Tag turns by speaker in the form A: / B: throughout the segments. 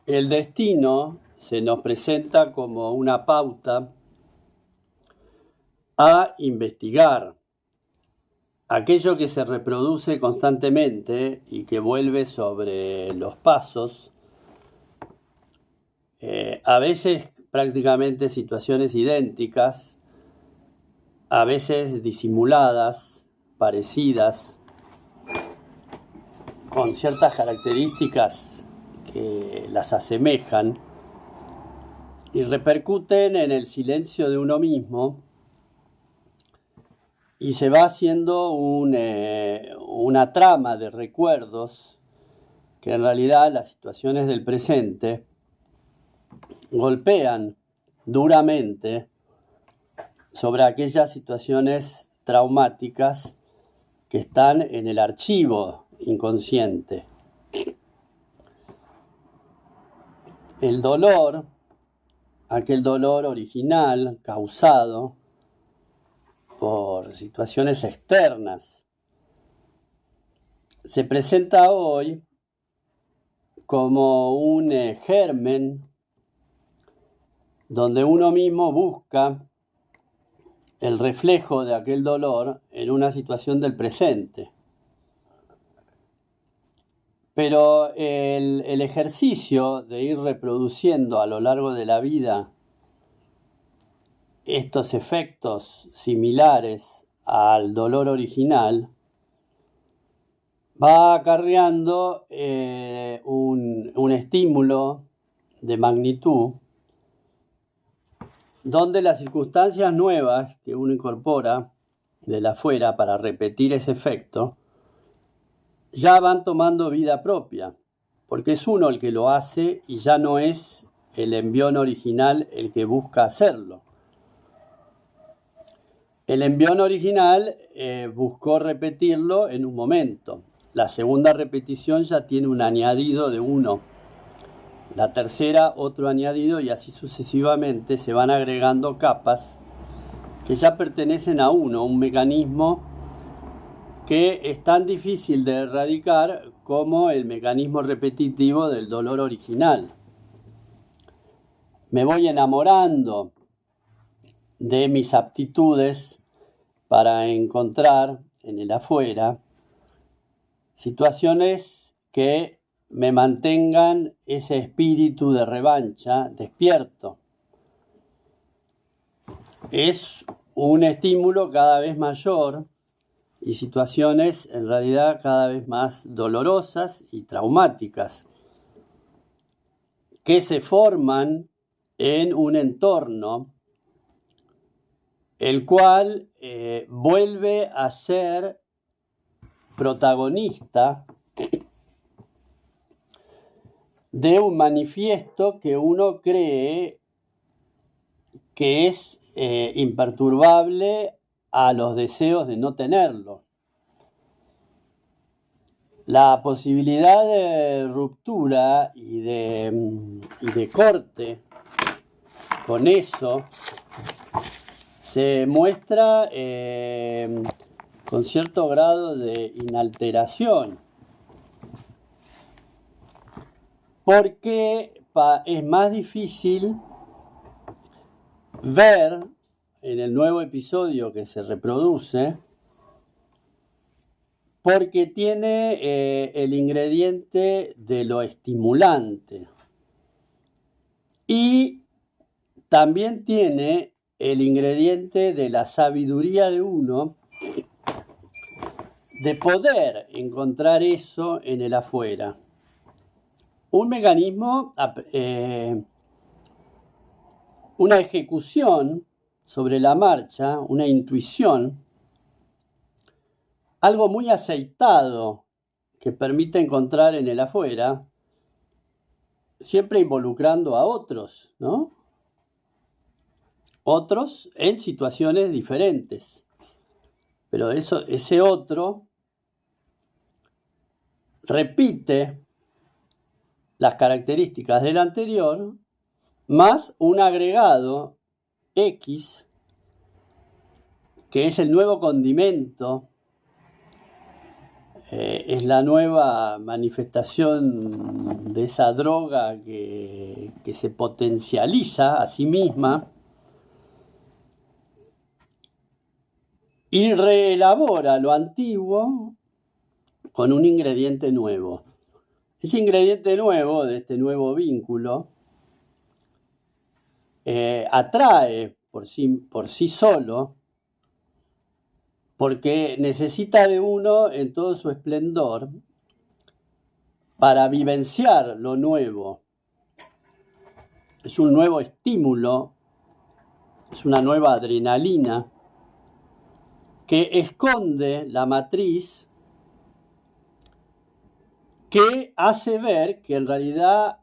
A: El destino se nos presenta como una pauta a investigar. Aquello que se reproduce constantemente y que vuelve sobre los pasos, a veces prácticamente situaciones idénticas, a veces disimuladas, parecidas, con ciertas características que las asemejan y repercuten en el silencio de uno mismo, y se va haciendo una trama de recuerdos que en realidad las situaciones del presente golpean duramente sobre aquellas situaciones traumáticas que están en el archivo inconsciente. El dolor, aquel dolor original causado por situaciones externas, se presenta hoy como un germen donde uno mismo busca el reflejo de aquel dolor en una situación del presente. Pero el ejercicio de ir reproduciendo a lo largo de la vida estos efectos similares al dolor original va acarreando un estímulo de magnitud donde las circunstancias nuevas que uno incorpora de la afuera para repetir ese efecto ya van tomando vida propia, porque es uno el que lo hace y ya no es el envión original el que busca hacerlo. El envión original buscó repetirlo en un momento. La segunda repetición ya tiene un añadido de uno. La tercera otro añadido y así sucesivamente se van agregando capas que ya pertenecen a uno, un mecanismo que es tan difícil de erradicar como el mecanismo repetitivo del dolor original. Me voy enamorando de mis aptitudes para encontrar en el afuera situaciones que me mantengan ese espíritu de revancha despierto. Es un estímulo cada vez mayor y situaciones en realidad cada vez más dolorosas y traumáticas que se forman en un entorno el cual vuelve a ser protagonista de un manifiesto que uno cree que es imperturbable a los deseos de no tenerlo. La posibilidad de ruptura y de corte con eso se muestra con cierto grado de inalteración, porque es más difícil ver en el nuevo episodio que se reproduce, porque tiene el ingrediente de lo estimulante y también tiene el ingrediente de la sabiduría de uno de poder encontrar eso en el afuera. Un mecanismo, una ejecución sobre la marcha, una intuición, algo muy aceitado que permite encontrar en el afuera, siempre involucrando a otros, ¿no? Otros en situaciones diferentes. Pero ese otro repite las características del anterior más un agregado X, que es el nuevo condimento es la nueva manifestación de esa droga que se potencializa a sí misma y reelabora lo antiguo con un ingrediente nuevo. Ese ingrediente nuevo, de este nuevo vínculo, atrae por sí solo, porque necesita de uno en todo su esplendor para vivenciar lo nuevo. Es un nuevo estímulo, es una nueva adrenalina que esconde la matriz que hace ver que en realidad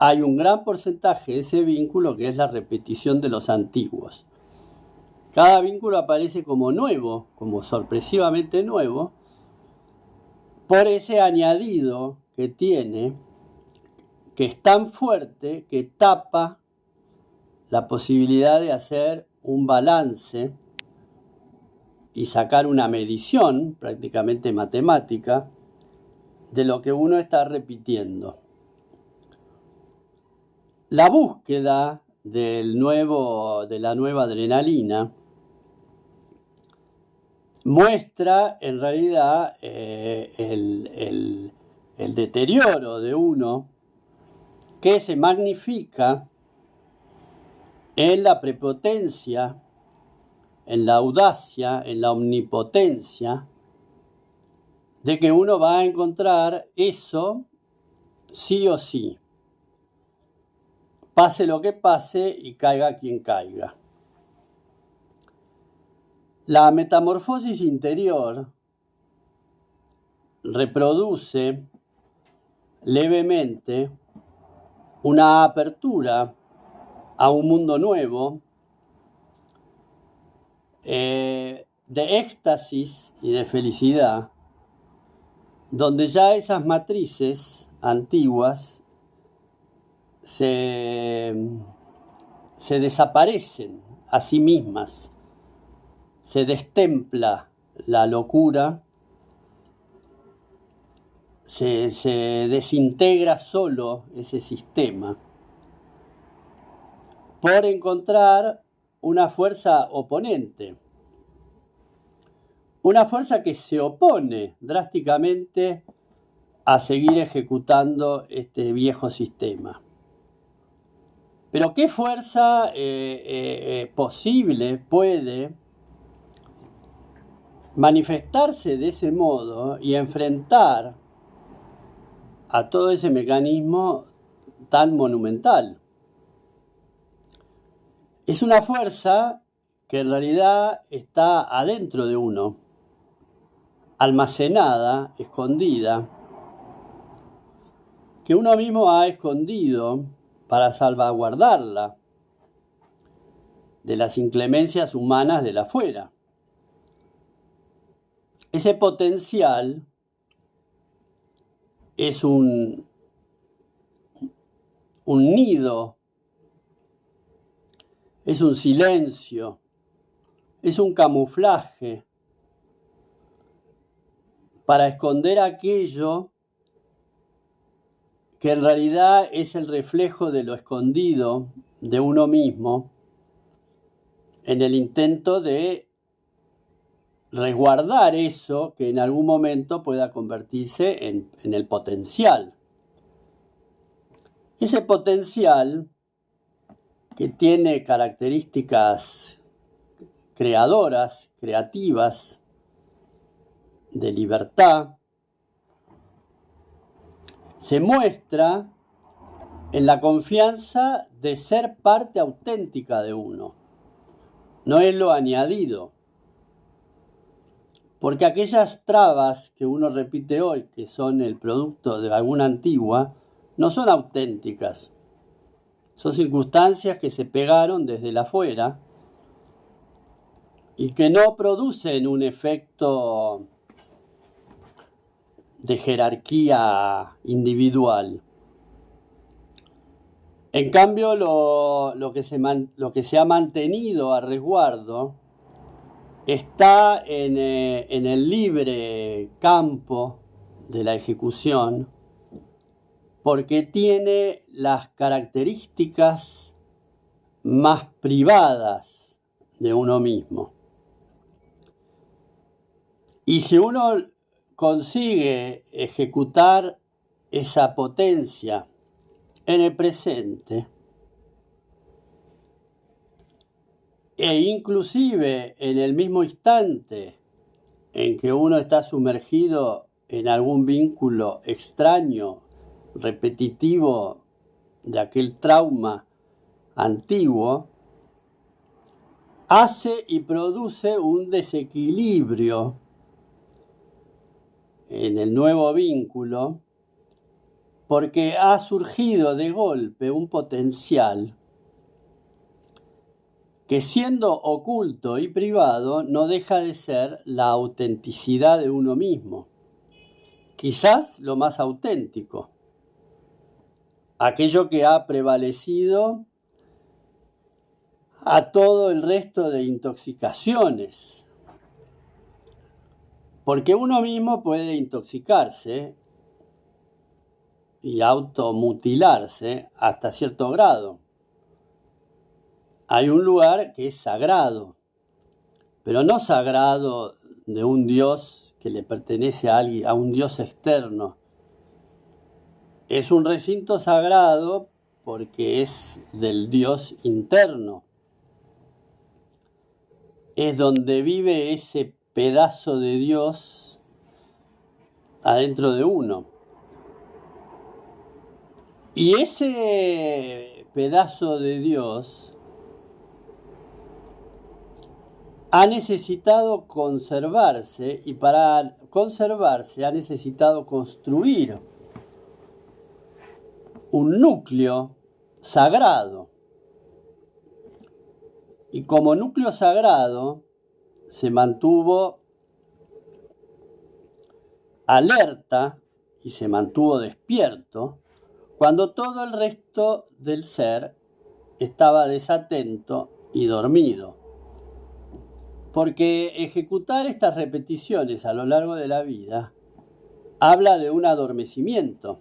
A: hay un gran porcentaje de ese vínculo que es la repetición de los antiguos. Cada vínculo aparece como nuevo, como sorpresivamente nuevo, por ese añadido que tiene, que es tan fuerte que tapa la posibilidad de hacer un balance y sacar una medición prácticamente matemática de lo que uno está repitiendo. La búsqueda de la nueva adrenalina muestra en realidad el deterioro de uno, que se magnifica en la prepotencia, en la audacia, en la omnipotencia, de que uno va a encontrar eso sí o sí, pase lo que pase y caiga quien caiga. La metamorfosis interior reproduce levemente una apertura a un mundo nuevo de éxtasis y de felicidad, donde ya esas matrices antiguas se desaparecen a sí mismas, se destempla la locura, se desintegra solo ese sistema por encontrar una fuerza oponente, una fuerza que se opone drásticamente a seguir ejecutando este viejo sistema. Pero ¿qué fuerza posible puede manifestarse de ese modo y enfrentar a todo ese mecanismo tan monumental? Es una fuerza que en realidad está adentro de uno, almacenada, escondida, que uno mismo ha escondido para salvaguardarla de las inclemencias humanas del afuera. Ese potencial es un nido, es un silencio, es un camuflaje para esconder aquello que en realidad es el reflejo de lo escondido de uno mismo en el intento de resguardar eso que en algún momento pueda convertirse en el potencial. Ese potencial que tiene características creadoras, creativas, de libertad, se muestra en la confianza de ser parte auténtica de uno. No es lo añadido. Porque aquellas trabas que uno repite hoy, que son el producto de alguna antigua, no son auténticas. Son circunstancias que se pegaron desde el afuera y que no producen un efecto de jerarquía individual. En cambio, lo que se ha mantenido a resguardo está en el libre campo de la ejecución porque tiene las características más privadas de uno mismo. Y si uno consigue ejecutar esa potencia en el presente, e inclusive en el mismo instante en que uno está sumergido en algún vínculo extraño, repetitivo de aquel trauma antiguo, hace y produce un desequilibrio en el nuevo vínculo porque ha surgido de golpe un potencial que, siendo oculto y privado, no deja de ser la autenticidad de uno mismo, quizás lo más auténtico, aquello que ha prevalecido a todo el resto de intoxicaciones, porque uno mismo puede intoxicarse y automutilarse hasta cierto grado. Hay un lugar que es sagrado, pero no sagrado de un Dios que le pertenece a alguien, a un Dios externo. Es un recinto sagrado porque es del Dios interno. Es donde vive ese pedazo de Dios adentro de uno. Y ese pedazo de Dios ha necesitado conservarse, y para conservarse ha necesitado construir un núcleo sagrado. Y como núcleo sagrado se mantuvo alerta y se mantuvo despierto cuando todo el resto del ser estaba desatento y dormido. Porque ejecutar estas repeticiones a lo largo de la vida habla de un adormecimiento.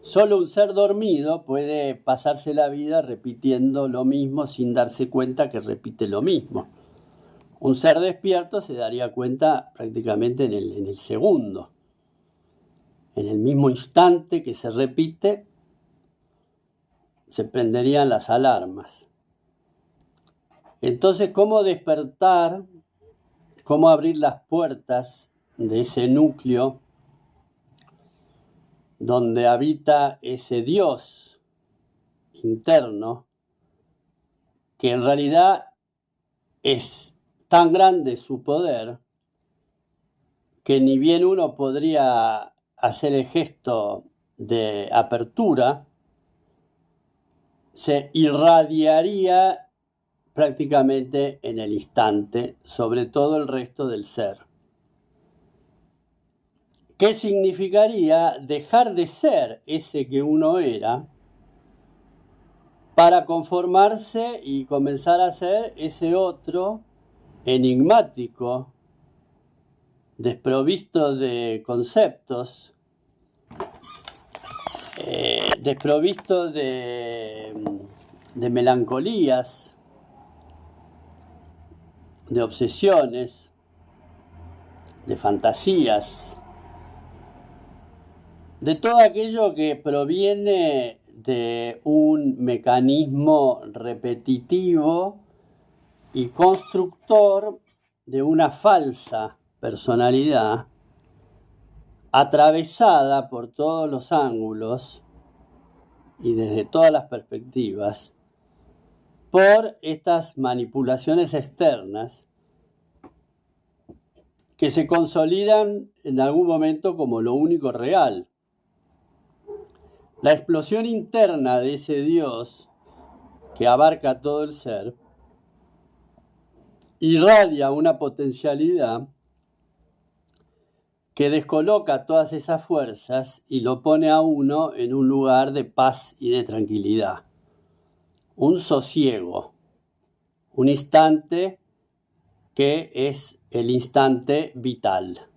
A: Solo un ser dormido puede pasarse la vida repitiendo lo mismo sin darse cuenta que repite lo mismo. Un ser despierto se daría cuenta prácticamente en el segundo. En el mismo instante que se repite, se prenderían las alarmas. Entonces, ¿cómo despertar? ¿Cómo abrir las puertas de ese núcleo donde habita ese Dios interno que en realidad es tan grande su poder que ni bien uno podría hacer el gesto de apertura, se irradiaría prácticamente en el instante sobre todo el resto del ser. ¿Qué significaría dejar de ser ese que uno era para conformarse y comenzar a ser ese otro enigmático, desprovisto de conceptos, desprovisto de melancolías, de obsesiones, de fantasías, de todo aquello que proviene de un mecanismo repetitivo y constructor de una falsa personalidad atravesada por todos los ángulos y desde todas las perspectivas por estas manipulaciones externas que se consolidan en algún momento como lo único real. La explosión interna de ese Dios que abarca todo el ser irradia una potencialidad que descoloca todas esas fuerzas y lo pone a uno en un lugar de paz y de tranquilidad. Un sosiego, un instante que es el instante vital.